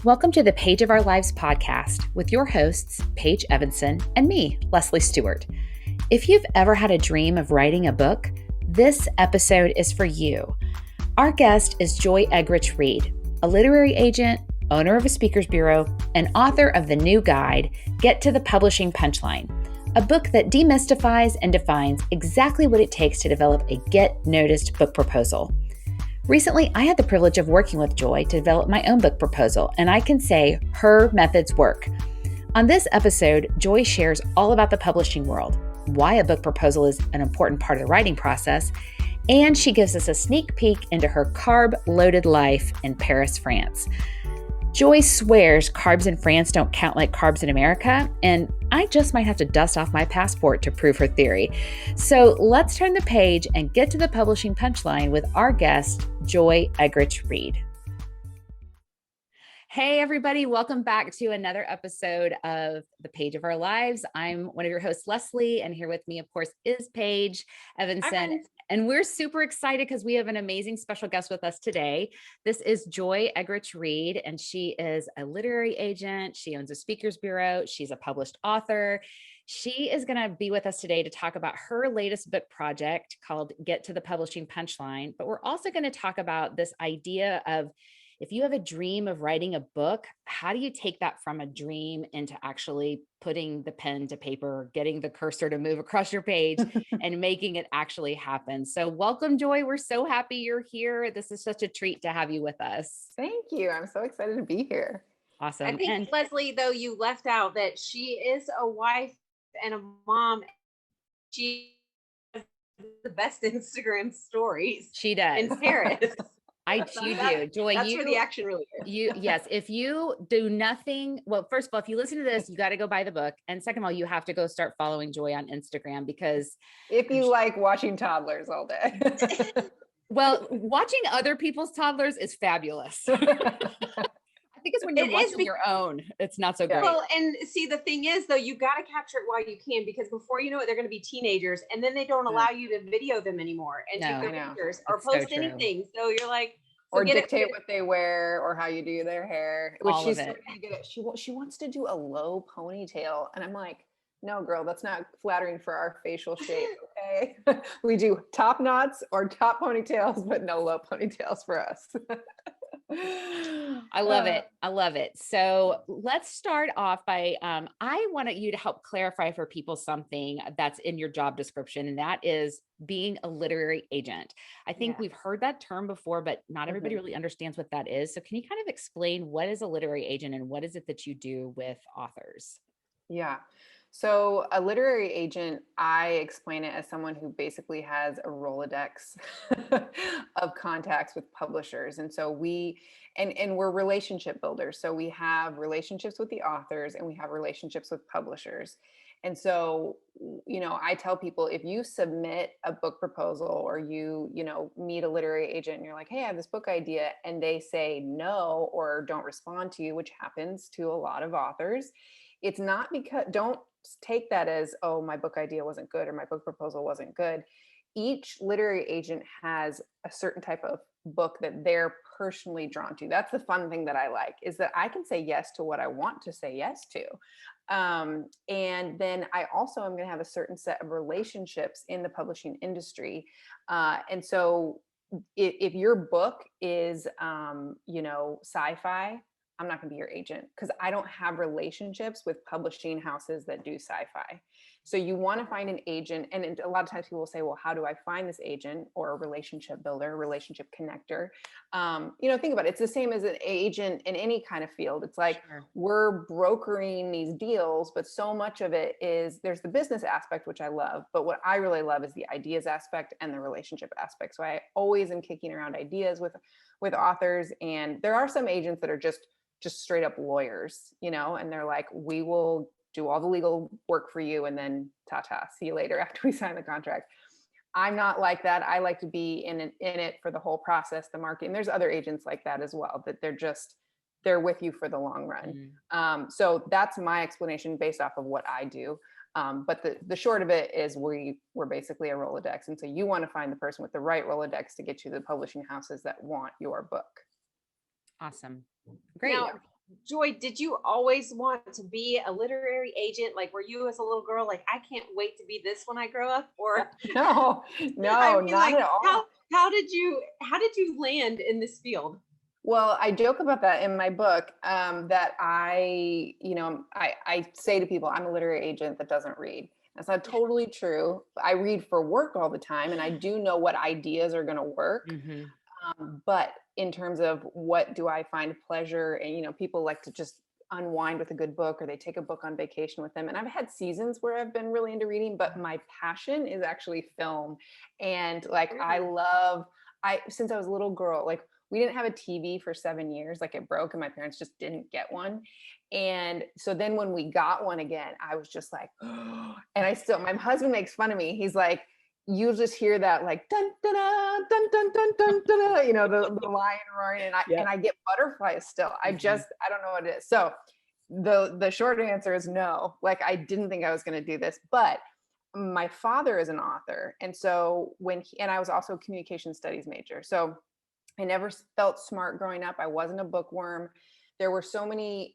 Welcome to the Page of Our Lives podcast with your hosts, Paige Evanson and me, Leslie Stewart. If you've ever had a dream of writing a book, this episode is for you. Our guest is Joy Eggerichs Reed, a literary agent, owner of a speakers bureau, and author of the new guide, Get to the Publishing Punchline, a book that demystifies and defines exactly what it takes to develop a get-noticed book proposal. Recently, I had the privilege of working with Joy to develop my own book proposal, and I can say her methods work. On this episode, Joy shares all about the publishing world, why a book proposal is an important part of the writing process, and she gives us a sneak peek into her carb-loaded life in Paris, France. Joy swears carbs in France don't count like carbs in America, and I just might have to dust off my passport to prove her theory. So let's turn the page and get to the publishing punchline with our guest, Joy Eggerichs Reed. Hey, everybody. Welcome back to another episode of The Page of Our Lives. I'm one of your hosts, Leslie, and here with me, of course, is Paige Evanson. And we're super excited because we have an amazing special guest with us today. This is Joy Eggerichs Reed, and she is a literary agent. She owns a speakers bureau. She's a published author. She is going to be with us today to talk about her latest book project called Get to the Publishing Punchline. But we're also going to talk about this idea of, if you have a dream of writing a book, how do you take that from a dream into actually putting the pen to paper, getting the cursor to move across your page and making it actually happen? So welcome, Joy. We're so happy you're here. This is such a treat to have you with us. Thank you. I'm so excited to be here. Awesome. I think, Leslie, though, you left out that she is a wife and a mom. She has the best Instagram stories. She does. In Paris. You do. Joy, that's where the action really is. Yes. If you do nothing, well, first of all, if you listen to this, you got to go buy the book. And second of all, you have to go start following Joy on Instagram, because if you like watching toddlers all day. Well, watching other people's toddlers is fabulous. I think it's when you're watching your own, it's not so great. Well, and see, the thing is, though, you got to capture it while you can, because before you know it, they're going to be teenagers, and then they don't allow you to video them anymore and take their pictures or post anything. So you're like, or dictate what they wear or how you do their hair. Which she's so good at. She wants to do a low ponytail, and I'm like, no, girl, that's not flattering for our facial shape. Okay, we do top knots or top ponytails, but no low ponytails for us. I love it. I love it. So let's start off by, I wanted you to help clarify for people something that's in your job description, and that is being a literary agent. I think we've heard that term before, but not everybody really understands what that is. So can you kind of explain what is a literary agent and what is it that you do with authors? Yeah. So a literary agent, I explain it as someone who basically has a Rolodex of contacts with publishers. And so we're relationship builders. So we have relationships with the authors and we have relationships with publishers. And so, I tell people, if you submit a book proposal or you meet a literary agent and you're like, hey, I have this book idea, and they say no or don't respond to you, which happens to a lot of authors, it's not because, don't take that as, oh, my book idea wasn't good or my book proposal wasn't good. Each literary agent has a certain type of book that they're personally drawn to. That's the fun thing that I like, is that I can say yes to what I want to say yes to. And then I also am going to have a certain set of relationships in the publishing industry. And so if your book is, sci-fi, I'm not going to be your agent because I don't have relationships with publishing houses that do sci-fi. So you want to find an agent. And a lot of times people will say, well, how do I find this agent or a relationship builder, relationship connector? Think about it. It's the same as an agent in any kind of field. It's like, we're brokering these deals, but so much of it is, there's the business aspect, which I love. But what I really love is the ideas aspect and the relationship aspect. So I always am kicking around ideas with authors. And there are some agents that are just straight up lawyers, and they're like, we will do all the legal work for you and then ta-ta, see you later after we sign the contract. I'm not like that. I like to be in it for the whole process, the marketing. There's other agents like that as well, that they're with you for the long run. So that's my explanation based off of what I do. But the short of it is we're basically a Rolodex. And so you want to find the person with the right Rolodex to get you the publishing houses that want your book. Awesome. Great. Now, Joy, did you always want to be a literary agent? Like, were you as a little girl, like, I can't wait to be this when I grow up? Or no, I mean, not like, at all. how did you land in this field? Well, I joke about that in my book, that I say to people, I'm a literary agent that doesn't read. That's not totally true. I read for work all the time, and I do know what ideas are going to work. Mm-hmm. But in terms of what do I find pleasure, and people like to just unwind with a good book, or they take a book on vacation with them. And I've had seasons where I've been really into reading, but my passion is actually film. And like, since I was a little girl, like we didn't have a TV for 7 years, like it broke and my parents just didn't get one. And so then when we got one again, I was just like, oh, and my husband makes fun of me. He's like, you'll just hear that like dun dun dun dun dun dun dun dun, the lion roaring, and I get butterflies still. I don't know what it is. So the short answer is no. Like I didn't think I was going to do this, but my father is an author, and so and I was also a communication studies major. So I never felt smart growing up. I wasn't a bookworm. There were so many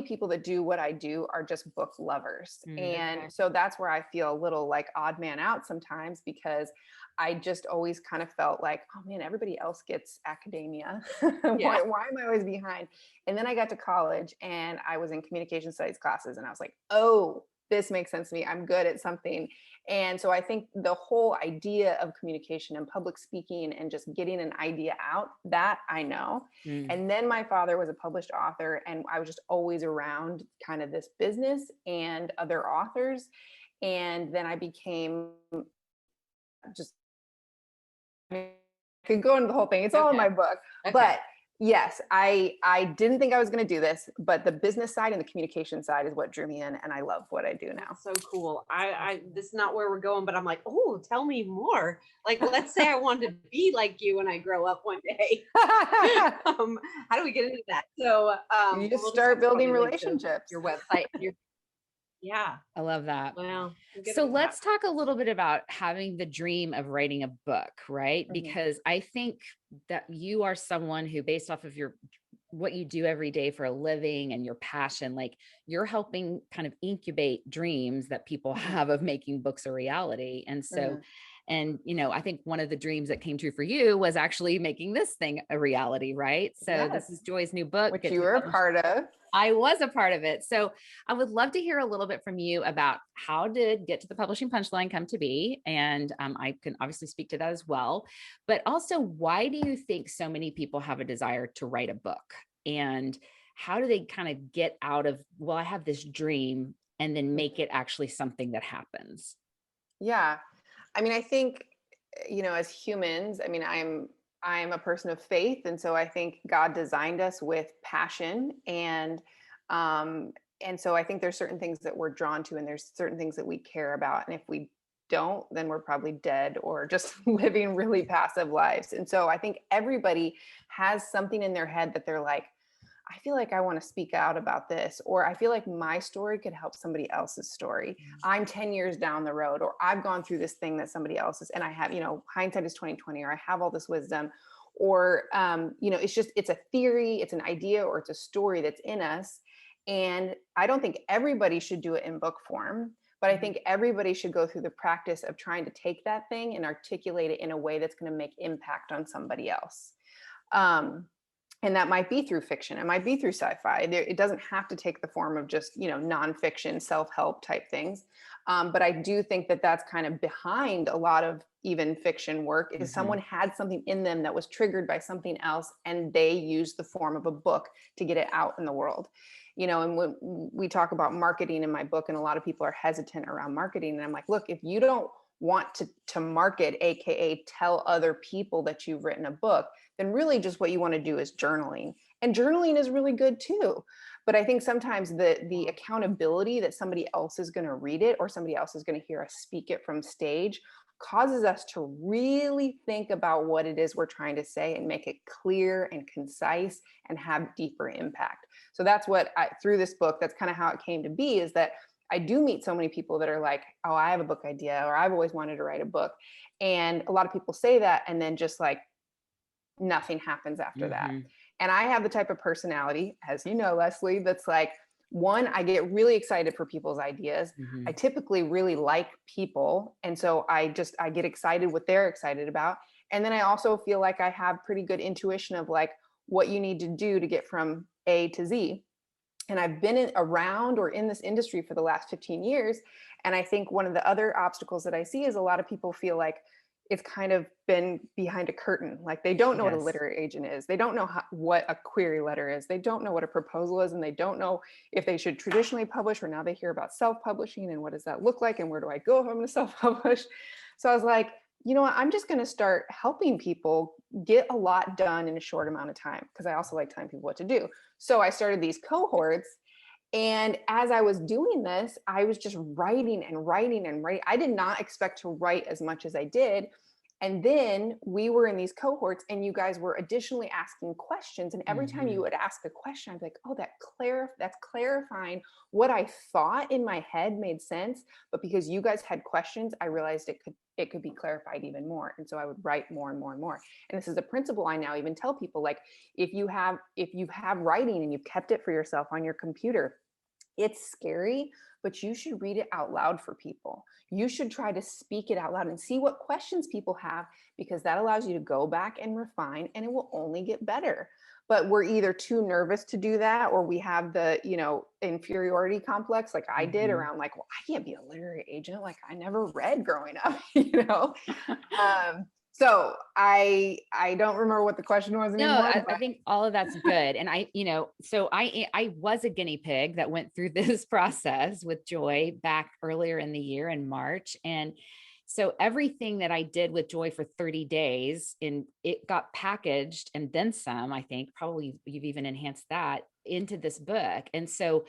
people that do what I do are just book lovers. And so that's where I feel a little like odd man out sometimes, because I just always kind of felt like, oh man, everybody else gets academia. Why am I always behind? And then I got to college and I was in communication studies classes, and I was like, oh, this makes sense to me. I'm good at something. And so I think the whole idea of communication and public speaking and just getting an idea out, that I know. And then my father was a published author, and I was just always around kind of this business and other authors. And then I became I could go into the whole thing. It's all in my book. But yes, I didn't think I was going to do this, but the business side and the communication side is what drew me in, and I love what I do now. That's so cool. This is not where we're going, but I'm like, oh, tell me more. Like, let's say I wanted to be like you when I grow up one day. How do we get into that? So you just start building relationships. Your website. Yeah. I love that. Wow. So let's talk a little bit about having the dream of writing a book, right? Because I think that you are someone who, based off of what you do every day for a living and your passion, like you're helping kind of incubate dreams that people have of making books a reality. And so, and I think one of the dreams that came true for you was actually making this thing a reality, right? So this is Joy's new book, which you were a part of. I was a part of it. So I would love to hear a little bit from you about how did Get to the Publishing Punchline come to be? And I can obviously speak to that as well. But also, why do you think so many people have a desire to write a book? And how do they kind of get out of, well, I have this dream, and then make it actually something that happens? Yeah. I mean, I think, as humans, I mean, I'm a person of faith. And so I think God designed us with passion. And so I think there's certain things that we're drawn to, and there's certain things that we care about. And if we don't, then we're probably dead or just living really passive lives. And so I think everybody has something in their head that they're like, I feel like I want to speak out about this, or I feel like my story could help somebody else's story. I'm 10 years down the road, or I've gone through this thing that somebody else is, and I have, hindsight is 2020, or I have all this wisdom, or, it's a theory, it's an idea, or it's a story that's in us. And I don't think everybody should do it in book form, but I think everybody should go through the practice of trying to take that thing and articulate it in a way that's going to make impact on somebody else. And that might be through fiction. It might be through sci-fi. It doesn't have to take the form of just, nonfiction, self-help type things. But I do think that that's kind of behind a lot of even fiction work, is someone had something in them that was triggered by something else, and they used the form of a book to get it out in the world. And when we talk about marketing in my book, and a lot of people are hesitant around marketing, and I'm like, look, if you don't want to market, AKA tell other people that you've written a book, then really just what you want to do is journaling. And journaling is really good too. But I think sometimes the accountability that somebody else is going to read it, or somebody else is going to hear us speak it from stage, causes us to really think about what it is we're trying to say, and make it clear and concise and have deeper impact. So that's what through this book, that's kind of how it came to be, is that I do meet so many people that are like, oh, I have a book idea, or I've always wanted to write a book. And a lot of people say that, and then just like nothing happens after that. And I have the type of personality, as you know, Leslie, that's like, one, I get really excited for people's ideas. I typically really like people. And so I get excited what they're excited about. And then I also feel like I have pretty good intuition of like what you need to do to get from A to Z. And I've been around or in this industry for the last 15 years. And I think one of the other obstacles that I see is a lot of people feel like it's kind of been behind a curtain. Like they don't know what a literary agent is. They don't know what a query letter is. They don't know what a proposal is. And they don't know if they should traditionally publish, or now they hear about self-publishing and what does that look like? And where do I go if I'm going to self-publish? So I was like, you know what, I'm just going to start helping people get a lot done in a short amount of time, because I also like telling people what to do. So I started these cohorts. And as I was doing this, I was just writing and writing and writing. I did not expect to write as much as I did. And then we were in these cohorts and you guys were additionally asking questions. And every time you would ask a question, I'd be like, oh, that's clarifying what I thought in my head made sense. But because you guys had questions, I realized it could be clarified even more. And so I would write more and more and more. And this is a principle I now even tell people, like, if you have writing and you've kept it for yourself on your computer, it's scary, but you should read it out loud for people. You should try to speak it out loud and see what questions people have, because that allows you to go back and refine, and it will only get better. But we're either too nervous to do that, or we have the, inferiority complex, like I did, around like, well, I can't be a literary agent. Like I never read growing up, So I don't remember what the question was anymore. No, I think all of that's good. And so I was a guinea pig that went through this process with Joy back earlier in the year in March. And so everything that I did with Joy for 30 days, and it got packaged and then some, I think probably you've even enhanced that into this book. And so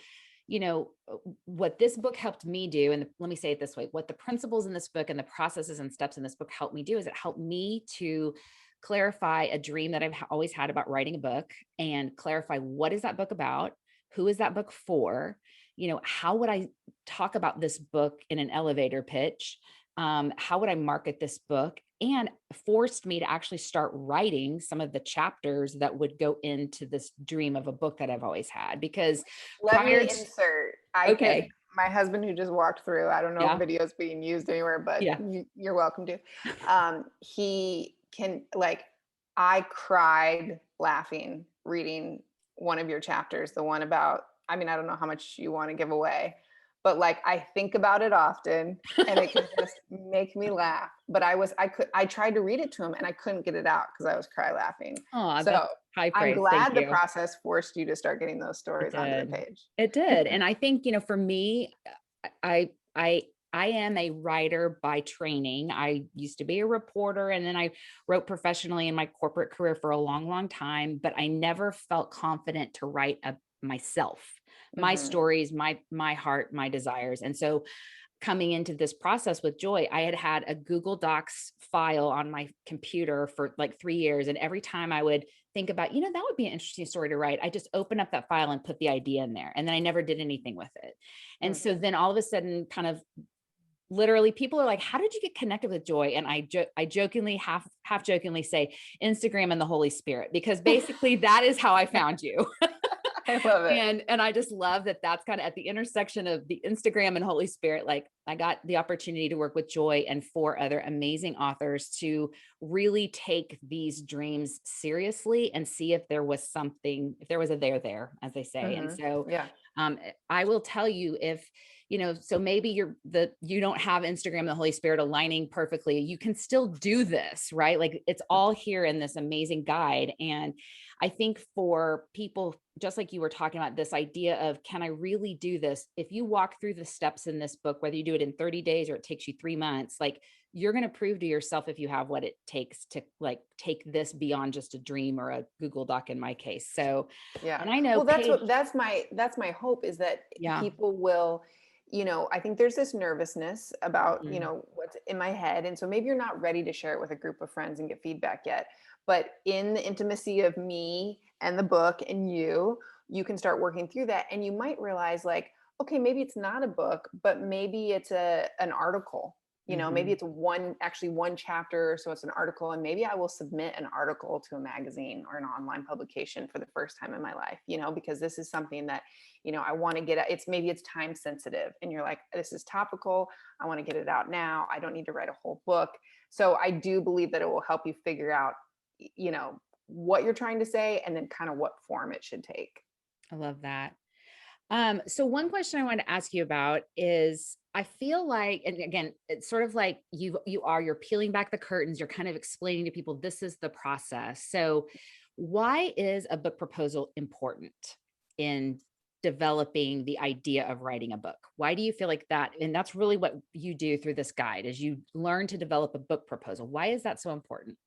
what this book helped me do, and let me say it this way, what the principles in this book and the processes and steps in this book helped me do is it helped me to clarify a dream that I've always had about writing a book, and clarify what is that book about? Who is that book for? How would I talk about this book in an elevator pitch? How would I market this book? And forced me to actually start writing some of the chapters that would go into this dream of a book that I've always had. Because let me insert. My husband, who just walked through, I don't know if video's being used anywhere, but you're welcome to. He can, I cried laughing reading one of your chapters, the one about, I don't know how much you want to give away, but I think about it often, and it can just make me laugh. But I tried to read it to him and I couldn't get it out because I was cry laughing. Oh, so high praise. I'm glad the process forced you to start getting those stories onto the page. It did. And I think, for me, I am a writer by training. I used to be a reporter, and then I wrote professionally in my corporate career for a long, long time, but I never felt confident to write myself, my stories, my heart, my desires. And so coming into this process with Joy, I had a Google Docs file on my computer for 3 years. And every time I would think about, that would be an interesting story to write, I just open up that file and put the idea in there. And then I never did anything with it. And so then all of a sudden, kind of literally, people are like, how did you get connected with Joy? And I jokingly, half jokingly say Instagram and the Holy Spirit, because basically that is how I found you. I love it. And I just love that that's kind of at the intersection of the Instagram and Holy Spirit. I got the opportunity to work with Joy and 4 other amazing authors to really take these dreams seriously and see if there was a there, as they say. And so, I will tell you, if, so maybe you don't have Instagram and the Holy Spirit aligning perfectly, you can still do this, right? It's all here in this amazing guide. And I think for people, just like you were talking about, this idea of, can I really do this? If you walk through the steps in this book, whether you do it in 30 days or it takes you 3 months, you're going to prove to yourself if you have what it takes to take this beyond just a dream or a Google Doc in my case. So, and I know, well, that's my hope, is that people will, I think there's this nervousness about, what's in my head. And so maybe you're not ready to share it with a group of friends and get feedback yet, but in the intimacy of me and the book and you can start working through that. And you might realize okay, maybe it's not a book, but maybe it's an article, You know, maybe it's one chapter, so it's an article, and maybe I will submit an article to a magazine or an online publication for the first time in my life, you know, because this is something that, you know, I want to get at. Maybe it's time sensitive and you're like, this is topical. I want to get it out now. I don't need to write a whole book. So I do believe that it will help you figure out, you know, what you're trying to say and then kind of what form it should take. I love that. So one question I wanted to ask you about is, I feel like, and again, it's sort of like you're peeling back the curtains, you're kind of explaining to people, this is the process. So why is a book proposal important in developing the idea of writing a book? Why do you feel like that? And that's really what you do through this guide, is you learn to develop a book proposal. Why is that so important?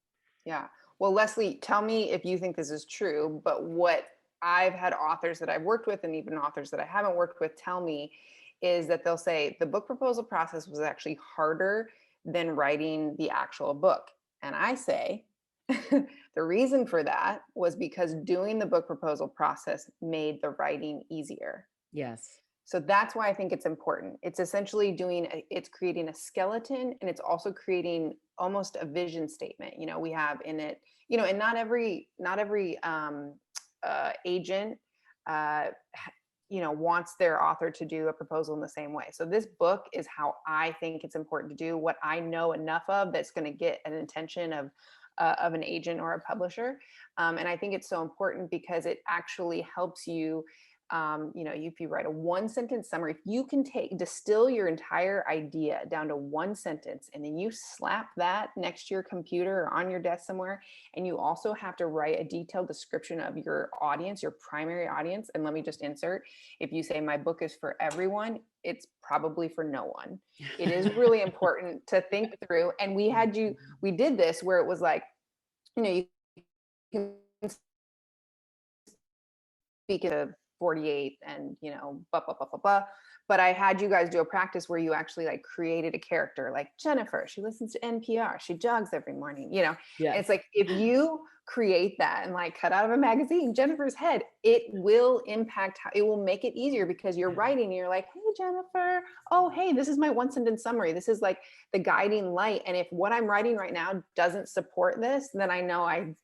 Yeah. Well, Leslie, tell me if you think this is true, but what I've had authors that I've worked with and even authors that I haven't worked with tell me is that they'll say the book proposal process was actually harder than writing the actual book. And I say the reason for that was because doing the book proposal process made the writing easier. Yes. So that's why I think it's important. It's essentially it's creating a skeleton, and it's also creating almost a vision statement. You know, we have in it, you know, and not every agent, you know, wants their author to do a proposal in the same way. So this book is how I think it's important to do, what I know enough of that's going to get an intention of an agent or a publisher. And I think it's so important because it actually helps you. You know, if you write a 1-sentence summary, if you can distill your entire idea down to 1 sentence, and then you slap that next to your computer or on your desk somewhere, and you also have to write a detailed description of your audience, your primary audience. And let me just insert, if you say my book is for everyone, it's probably for no one. It is really important to think through. And we did this where it was like, you know, you can speak of 48 and, you know, blah, blah, blah, blah, blah. But I had you guys do a practice where you actually like created a character like Jennifer. She listens to NPR. She jogs every morning, you know. Yes. It's like, if you create that and like cut out of a magazine, Jennifer's head, it will impact it will make it easier because you're writing and you're like, hey, Jennifer, oh, hey, this is my 1-sentence summary. This is like the guiding light. And if what I'm writing right now doesn't support this, then I know I'm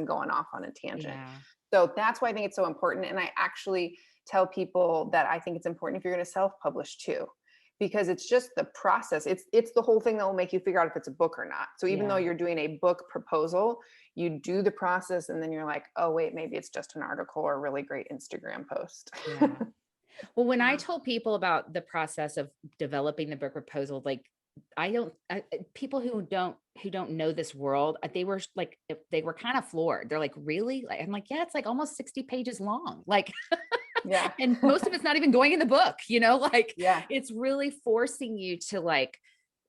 going off on a tangent. Yeah. So that's why I think it's so important. And I actually tell people that I think it's important if you're going to self-publish too, because it's just the process. It's the whole thing that will make you figure out if it's a book or not. So even though you're doing a book proposal, you do the process and then you're like, oh, wait, maybe it's just an article or a really great Instagram post. Yeah. Well, when I told people about the process of developing the book proposal, like people who don't know this world, they were kind of floored. They're like, really? Like, I'm like, yeah, it's like almost 60 pages long. Like, yeah. And most of it's not even going in the book, you know, like, yeah, it's really forcing you to like,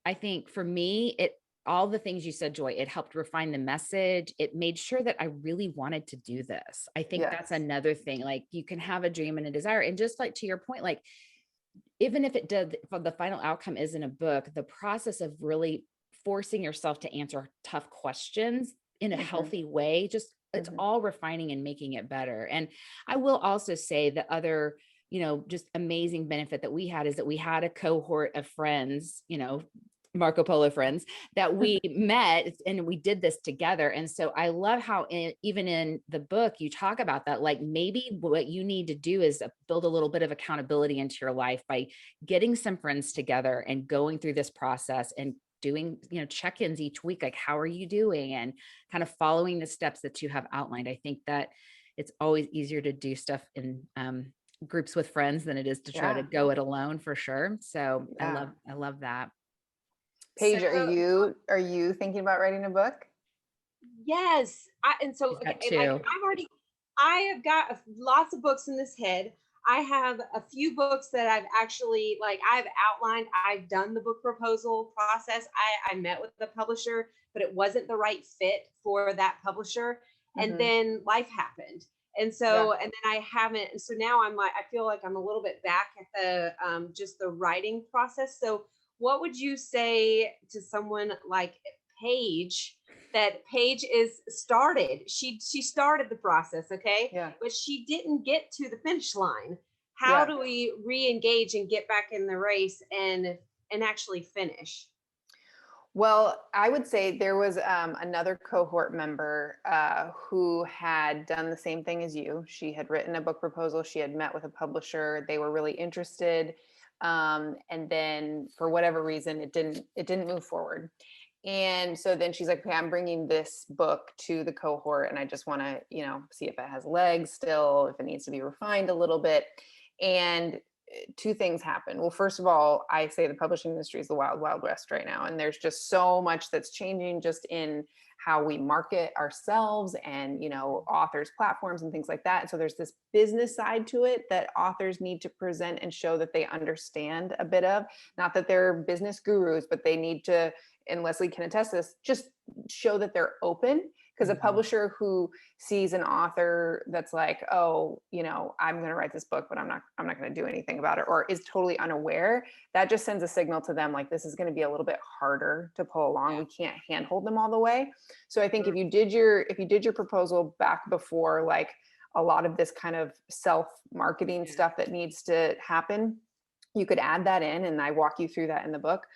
I think for me, all the things you said, Joy, it helped refine the message. It made sure that I really wanted to do this. I think that's another thing. Like, you can have a dream and a desire. And just like, to your point, like, even if the final outcome isn't a book, the process of really forcing yourself to answer tough questions in a healthy way, it's all refining and making it better. And I will also say the other, you know, just amazing benefit that we had is that we had a cohort of friends, you know, Marco Polo friends that we met and we did this together. And so I love how even in the book, you talk about that, like maybe what you need to do is build a little bit of accountability into your life by getting some friends together and going through this process and doing, you know, check-ins each week. Like, how are you doing? And kind of following the steps that you have outlined. I think that it's always easier to do stuff in groups with friends than it is to try to go it alone, for sure. So I love that. Paige, are you thinking about writing a book? Yes. I have got lots of books in this head. I have a few books that I've actually, like, I've outlined, I've done the book proposal process. I met with the publisher, but it wasn't the right fit for that publisher. And then life happened. And so, and then I haven't, and so now I'm like, I feel like I'm a little bit back at the, just the writing process. So what would you say to someone like Paige, that Paige is started? She started the process, okay? Yeah. But she didn't get to the finish line. How do we re-engage and get back in the race and and actually finish? Well, I would say there was another cohort member who had done the same thing as you. She had written a book proposal. She had met with a publisher. They were really interested, and then for whatever reason, it didn't move forward. And so then she's like, "Okay, I'm bringing this book to the cohort, and I just want to, see if it has legs still, if it needs to be refined a little bit." And two things happen. Well, first of all, I say the publishing industry is the wild, wild west right now. And there's just so much that's changing just in how we market ourselves and, authors' platforms and things like that. And so there's this business side to it that authors need to present and show that they understand a bit of, not that they're business gurus, but they need to, and Leslie can attest to this, just show that they're open. Because a publisher who sees an author that's like, oh, I'm going to write this book, but I'm not going to do anything about it, or is totally unaware, that just sends a signal to them like, this is going to be a little bit harder to pull along. We can't handhold them all the way. So I think if you did your proposal back before like a lot of this kind of self-marketing stuff that needs to happen, you could add that in, and I walk you through that in the book.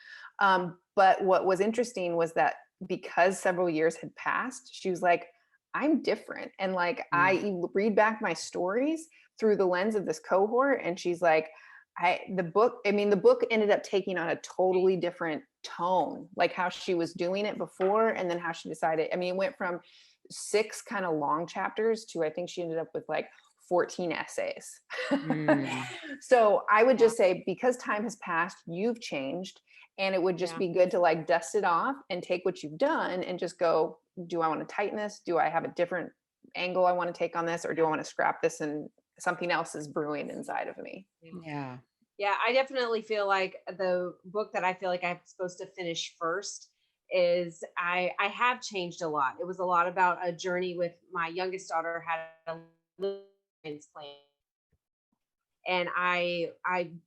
But what was interesting was that because several years had passed, she was like, I'm different. And like, I read back my stories through the lens of this cohort. And she's like, the book ended up taking on a totally different tone, like how she was doing it before. And then how she decided, it went from 6 kind of long chapters to, I think she ended up with like 14 essays. So I would just say, because time has passed, you've changed. And it would just be good to like dust it off and take what you've done and just go, do I want to tighten this? Do I have a different angle I want to take on this? Or do I want to scrap this and something else is brewing inside of me? Yeah. Yeah, I definitely feel like the book that I feel like I'm supposed to finish first is I have changed a lot. It was a lot about a journey with my youngest daughter had a liver transplant. And I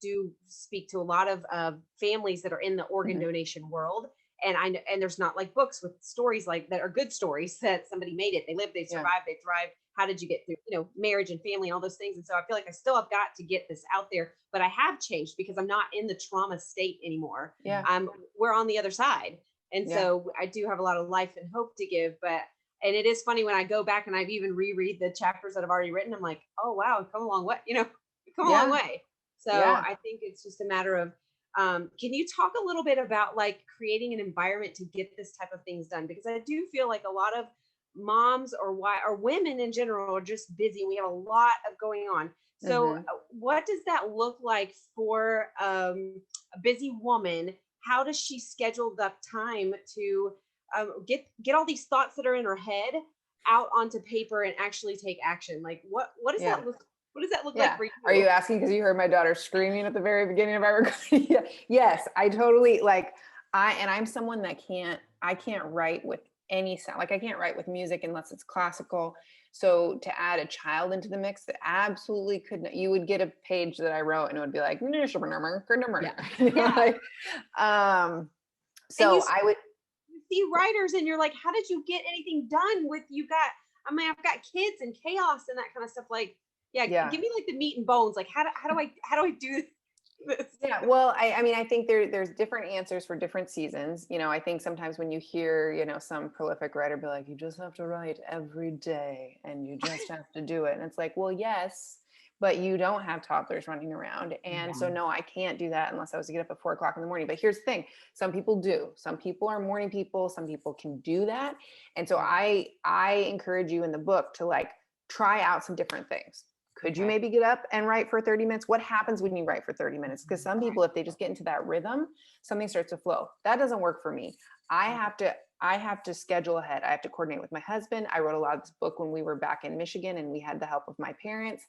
do speak to a lot of families that are in the organ donation world. And there's not like books with stories like that are good stories that somebody made it. They lived, they survived, they thrived. How did you get through, marriage and family and all those things? And so I feel like I still have got to get this out there, but I have changed because I'm not in the trauma state anymore. Yeah. We're on the other side. And so I do have a lot of life and hope to give, and it is funny when I go back and I've even reread the chapters that I've already written. I'm like, oh, wow, I've come a long way, come a long way. So I think it's just a matter of, can you talk a little bit about like creating an environment to get this type of things done? Because I do feel like a lot of moms or women in general are just busy. We have a lot of going on. So what does that look like for a busy woman? How does she schedule that time to get all these thoughts that are in her head out onto paper and actually take action? Like what does that look? What does that look like for you? Are you asking because you heard my daughter screaming at the very beginning of our recording? Yes, I totally I'm someone that I can't write with any sound. Like I can't write with music unless it's classical. So to add a child into the mix, that absolutely couldn't. You would get a page that I wrote and it would be like, so I would see writers and you're like, how did you get anything done with I've got kids and chaos and that kind of stuff. Like, give me like the meat and bones. Like, how do I do this? Yeah, well, I think there's different answers for different seasons. I think sometimes when you hear, some prolific writer be like, you just have to write every day and you just have to do it. And it's like, well, yes, but you don't have toddlers running around. And so, no, I can't do that unless I was to get up at 4:00 in the morning. But here's the thing. Some people do. Some people are morning people. Some people can do that. And so I encourage you in the book to like, try out some different things. Could you maybe get up and write for 30 minutes? What happens when you write for 30 minutes? Because some people, if they just get into that rhythm, something starts to flow. That doesn't work for me. I have to schedule ahead. I have to coordinate with my husband. I wrote a lot of this book when we were back in Michigan and we had the help of my parents.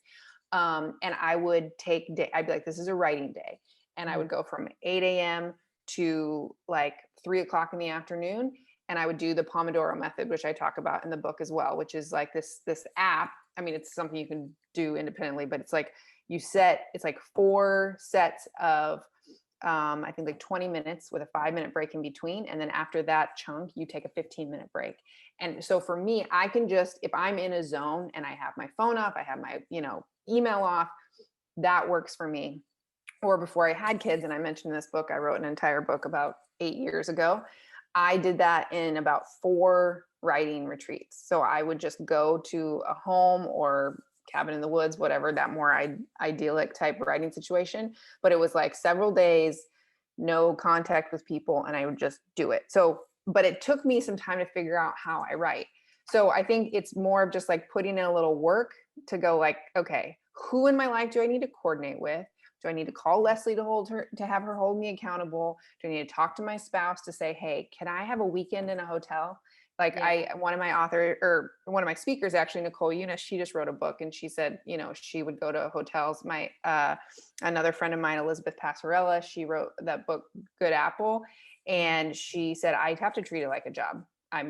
And I would I'd be like, this is a writing day. And I would go from 8 a.m. to like 3:00 in the afternoon. And I would do the Pomodoro method, which I talk about in the book as well, which is like this app. It's something you can do independently, but it's like it's like 4 sets of, I think like 20 minutes with a 5-minute break in between. And then after that chunk, you take a 15-minute break. And so for me, I can just, if I'm in a zone and I have my phone off, I have my, email off, that works for me. or before I had kids, and I mentioned this book, I wrote an entire book about 8 years ago. I did that in about 4 writing retreats. So I would just go to a home or cabin in the woods, whatever, that more idyllic type writing situation. But it was like several days, no contact with people, and I would just do it. So, but it took me some time to figure out how I write. So I think it's more of just like putting in a little work to go like, okay, who in my life do I need to coordinate with? Do I need to call Leslie to have her hold me accountable? Do I need to talk to my spouse to say, hey, can I have a weekend in a hotel? Like one of my speakers, actually, Nicole Eunice, she just wrote a book, and she said, she would go to hotels. Another friend of mine, Elizabeth Passarella, she wrote that book, Good Apple. And she said, I have to treat it like a job. I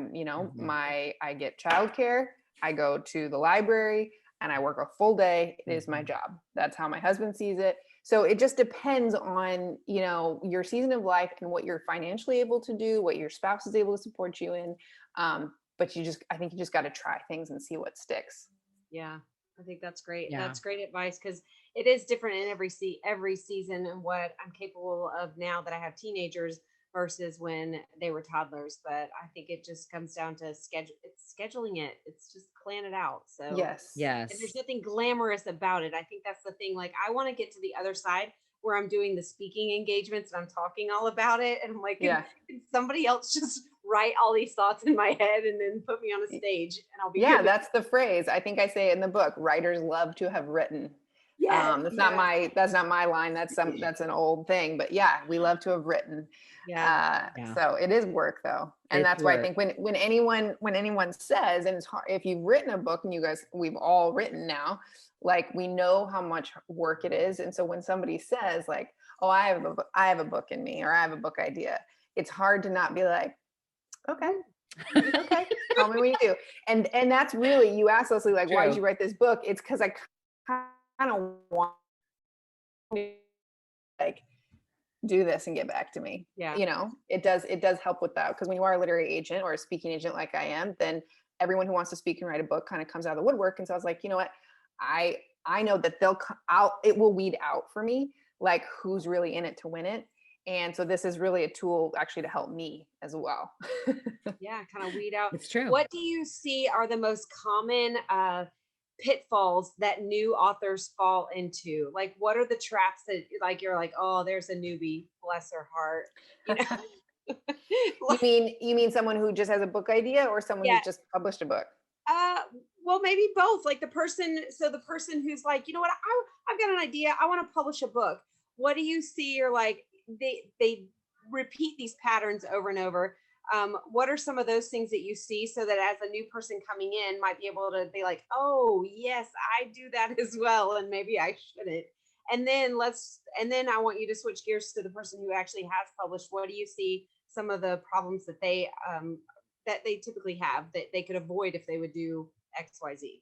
get childcare, I go to the library, and I work a full day. It is my job. That's how my husband sees it. So it just depends on, your season of life and what you're financially able to do, what your spouse is able to support you in. But I think you just got to try things and see what sticks. Yeah, I think that's great. Yeah. That's great advice, because it is different in every season, and what I'm capable of now that I have teenagers versus when they were toddlers. But I think it just comes down to scheduling it. It's just plan it out. So Yes. and there's nothing glamorous about it. I think that's the thing. Like, I want to get to the other side where I'm doing the speaking engagements and I'm talking all about it. And I'm like, can somebody else just write all these thoughts in my head and then put me on a stage and I'll be good. That's the phrase. I think I say it in the book. Writers love to have written. That's not my line. That's an old thing, but we love to have written. So it is work though. And that's why I think when anyone says, and it's hard, if you've written a book, and we've all written now, like, we know how much work it is. And so when somebody says like, oh, I have a book in me, or I have a book idea, it's hard to not be like, okay, tell me what you do. And that's really, you asked Leslie, like, why did you write this book? It's because I kind of want to like do this and get back to me. It does help with that, because when you are a literary agent or a speaking agent like I am, then everyone who wants to speak and write a book kind of comes out of the woodwork. And so I was like, you know what, I know that it will weed out for me, like, who's really in it to win it. And so this is really a tool actually to help me as well. Kind of weed out. It's true. What do you see are the most common pitfalls that new authors fall into? Like, what are the traps that, like, you're like, oh, there's a newbie, bless her heart. You mean someone who just has a book idea, or someone who's just published a book? Well, maybe both. Like the person who's like, you know what, I've got an idea, I want to publish a book. What do you see? Or like, they repeat these patterns over and over. What are some of those things that you see, so that as a new person coming in might be able to be like, oh yes, I do that as well, and maybe I shouldn't. And then I want you to switch gears to the person who actually has published. What do you see some of the problems that they typically have that they could avoid if they would do XYZ?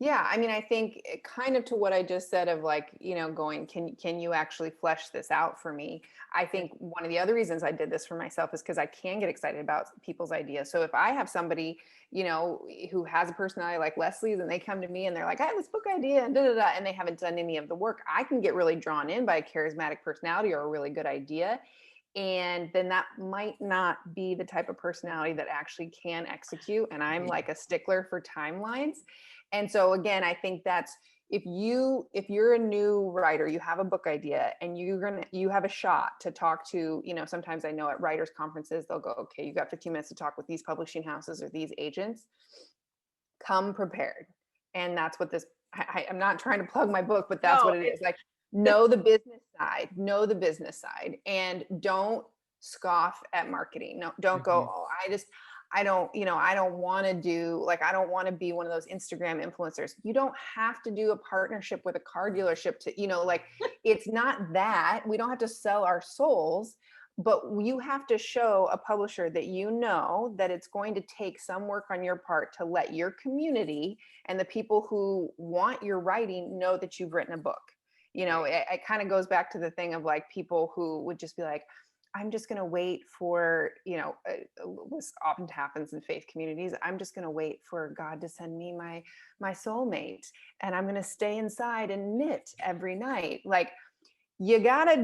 Yeah, I mean, I think kind of to what I just said of like, going, can you actually flesh this out for me? I think one of the other reasons I did this for myself is because I can get excited about people's ideas. So if I have somebody, who has a personality like Leslie's, and they come to me and they're like, I have this book idea and and they haven't done any of the work, I can get really drawn in by a charismatic personality or a really good idea. And then that might not be the type of personality that actually can execute. And I'm like a stickler for timelines. And so again, I think that's, if you're a new writer, you have a book idea, and you have a shot to talk to, sometimes I know at writers conferences, they'll go, okay, you've got 15 minutes to talk with these publishing houses or these agents. Come prepared. And that's what I'm not trying to plug my book, but that's what it is. Like, know the business side, and don't scoff at marketing. No, don't go, oh, I don't want to do, like, I don't want to be one of those Instagram influencers. You don't have to do a partnership with a car dealership to, like, it's not that. We don't have to sell our souls, but you have to show a publisher that that it's going to take some work on your part to let your community and the people who want your writing know that you've written a book. It kind of goes back to the thing of like people who would just be like, I'm just going to wait for, this often happens in faith communities. I'm just going to wait for God to send me my soulmate, and I'm going to stay inside and knit every night. Like, you gotta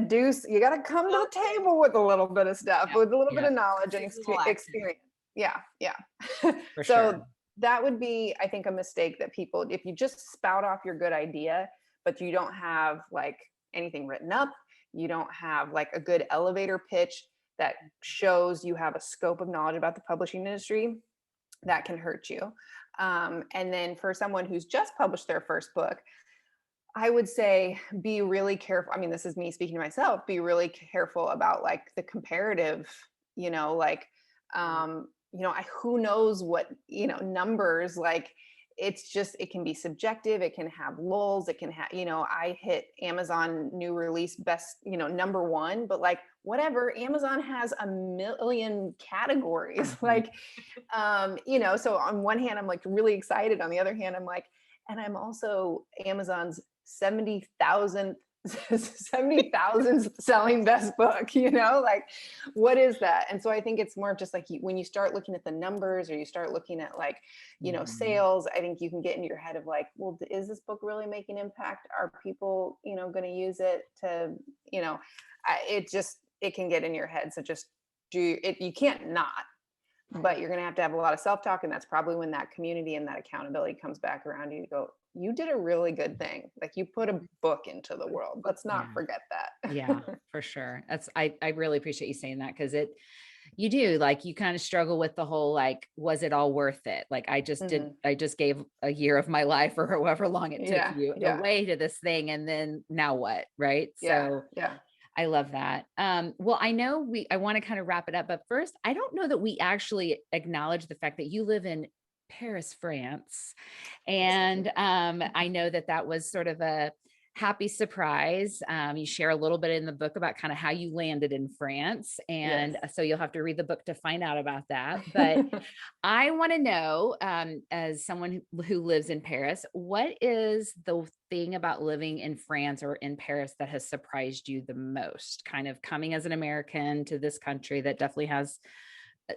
come to the table with a little bit of stuff, with a little bit of knowledge and experience. Yeah. For So sure. that would be, I think, a mistake that people, if you just spout off your good idea, but you don't have like anything written up, you don't have like a good elevator pitch that shows you have a scope of knowledge about the publishing industry, that can hurt you. And then for someone who's just published their first book, I would say be really careful. I mean, this is me speaking to myself, be really careful about like the comparative, like, who knows what, numbers, like it's just, it can be subjective. It can have lulls. It can have, I hit Amazon new release best, #1, but like, whatever, Amazon has a million categories. Like, so on one hand, I'm like really excited. On the other hand, I'm like, and I'm also Amazon's 70,000th selling best book, like what is that? And so I think it's more of just like when you start looking at the numbers, or you start looking at like, sales, I think you can get into your head of like, well, is this book really making impact? Are people, going to use it to, it can get in your head. So just do it. You can't not, but you're going to have a lot of self-talk. And that's probably when that community and that accountability comes back around you to go, you did a really good thing. Like you put a book into the world. Let's not forget that. Yeah, for sure. I really appreciate you saying that, because you do, like, you kind of struggle with the whole, like, was it all worth it? Like I just gave a year of my life, or however long it took you away to this thing. And then now what? Right. So I love that. Well, I know I want to kind of wrap it up, but first, I don't know that we actually acknowledge the fact that you live in Paris, France. And I know that was sort of a happy surprise. You share a little bit in the book about kind of how you landed in France. And so you'll have to read the book to find out about that. But I want to know, as someone who lives in Paris, what is the thing about living in France or in Paris that has surprised you the most, kind of coming as an American to this country that definitely has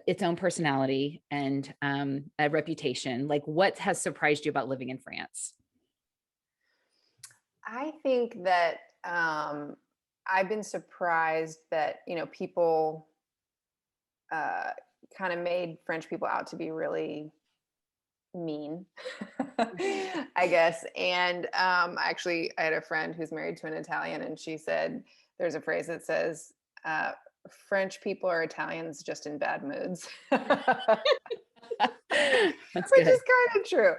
its own personality and a reputation? Like, what has surprised you about living in France? I think that I've been surprised that, people kind of made French people out to be really mean, I guess. And actually, I had a friend who's married to an Italian, and she said there's a phrase that says, French people are Italians just in bad moods. Which is kind of true.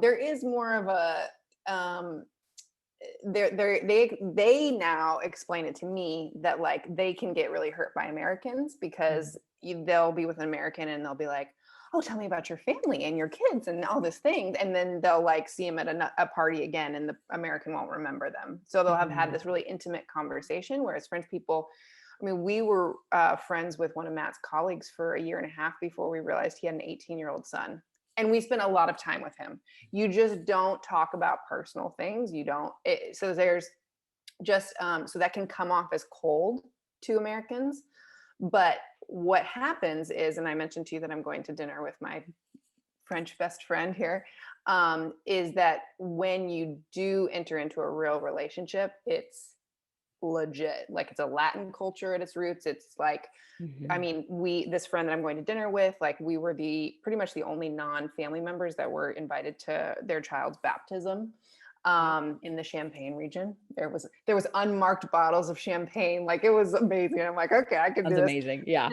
There is more of a they now explain it to me that like they can get really hurt by Americans, because they'll be with an American and they'll be like, oh, tell me about your family and your kids and all this thing. And then they'll like see them at a party again, and the American won't remember them. So they'll have had this really intimate conversation. Whereas French people, I mean, we were friends with one of Matt's colleagues for a year and a half before we realized he had an 18-year-old son. And we spent a lot of time with him. You just don't talk about personal things. So there's just, so that can come off as cold to Americans. But what happens is, and I mentioned to you that I'm going to dinner with my French best friend here, is that when you do enter into a real relationship, it's legit. Like, it's a Latin culture at its roots. It's like, I mean, this friend that I'm going to dinner with, like, we were pretty much the only non-family members that were invited to their child's baptism in the Champagne region. There was unmarked bottles of champagne. Like, it was amazing. I'm like, okay, I could do this. That's amazing. Yeah.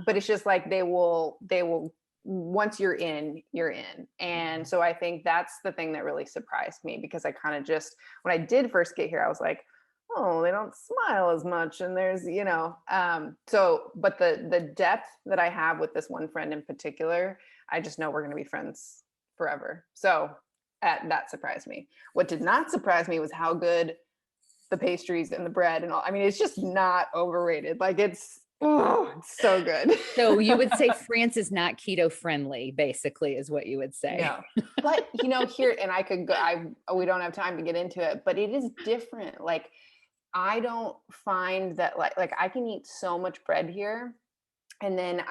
But it's just like, they will, once you're in, you're in. And so I think that's the thing that really surprised me, because I kind of just, when I did first get here, I was like, oh, they don't smile as much. And there's, but the depth that I have with this one friend in particular, I just know we're going to be friends forever. So that surprised me. What did not surprise me was how good the pastries and the bread and all. I mean, it's just not overrated. Like, it's so good. So you would say France is not keto friendly, basically, is what you would say. No, but here, and I could go, we don't have time to get into it, but it is different. Like, I don't find that like I can eat so much bread here. And then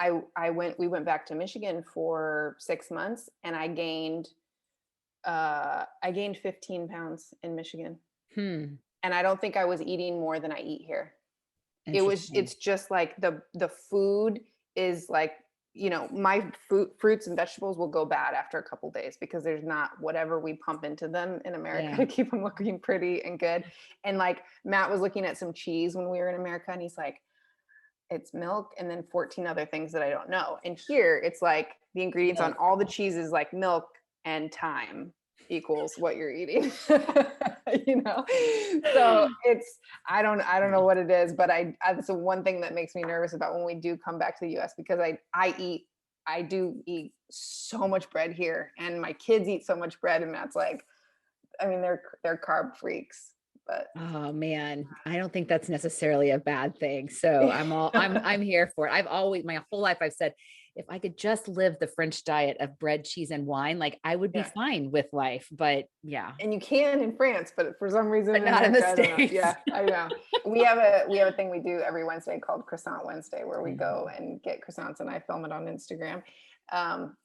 we went back to Michigan for 6 months, and I gained 15 pounds in Michigan. And I don't think I was eating more than I eat here. It's just like the food is like, you know, my fruits and vegetables will go bad after a couple days because there's not whatever we pump into them in America to keep them looking pretty and good. And like Matt was looking at some cheese when we were in America, and he's like, it's milk and then 14 other things that I don't know. And here it's like the ingredients on all the cheeses, like milk and thyme equals what you're eating. You know, so I don't know what it is, but that's the one thing that makes me nervous about when we do come back to the US, because I do eat so much bread here, and my kids eat so much bread, and that's like, I mean, they're carb freaks, but oh man, I don't think that's necessarily a bad thing. So I'm here for it. I've always, my whole life, I've said, if I could just live the French diet of bread, cheese, and wine, like I would be fine with life. But yeah. And you can in France, but for some reason, but not in the States. Yeah, I know. We have a thing we do every Wednesday called Croissant Wednesday, where we go and get croissants, and I film it on Instagram.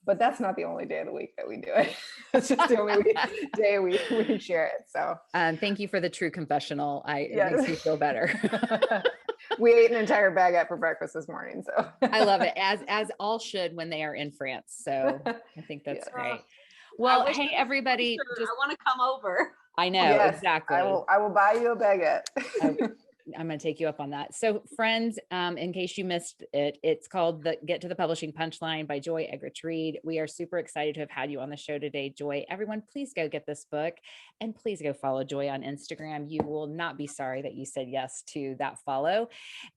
But that's not the only day of the week that we do it. It's just the only day we share it. So thank you for the true confessional. It makes me feel better. We ate an entire baguette for breakfast this morning. So I love it, as all should when they are in France. So I think that's great. Well, hey everybody, I want to come over. I know, exactly. I will buy you a baguette. I'm going to take you up on that. So friends, in case you missed it, it's called Get to the Publishing Punchline by Joy Eggerichs Reed. We are super excited to have had you on the show today, Joy. Everyone, please go get this book, and please go follow Joy on Instagram. You will not be sorry that you said yes to that follow.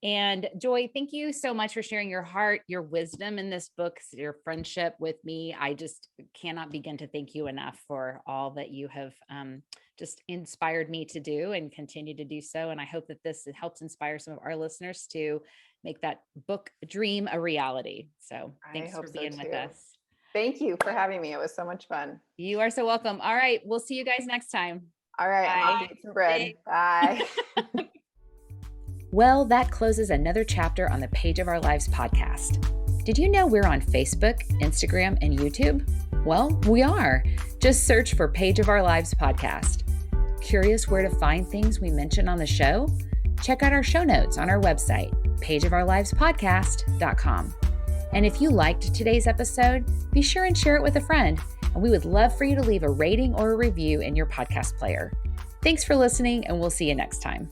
And Joy, thank you so much for sharing your heart, your wisdom in this book, your friendship with me. I just cannot begin to thank you enough for all that you have just inspired me to do and continue to do so. And I hope that this helps inspire some of our listeners to make that book dream a reality. So thanks for being with us. Thank you for having me. It was so much fun. You are so welcome. All right. We'll see you guys next time. All right. I'll eat some bread. Bye. Well, that closes another chapter on the Page of Our Lives podcast. Did you know we're on Facebook, Instagram, and YouTube? Well, we are. Just search for Page of Our Lives podcast. Curious where to find things we mention on the show? Check out our show notes on our website, pageofourlivespodcast.com. And if you liked today's episode, be sure and share it with a friend. And we would love for you to leave a rating or a review in your podcast player. Thanks for listening, and we'll see you next time.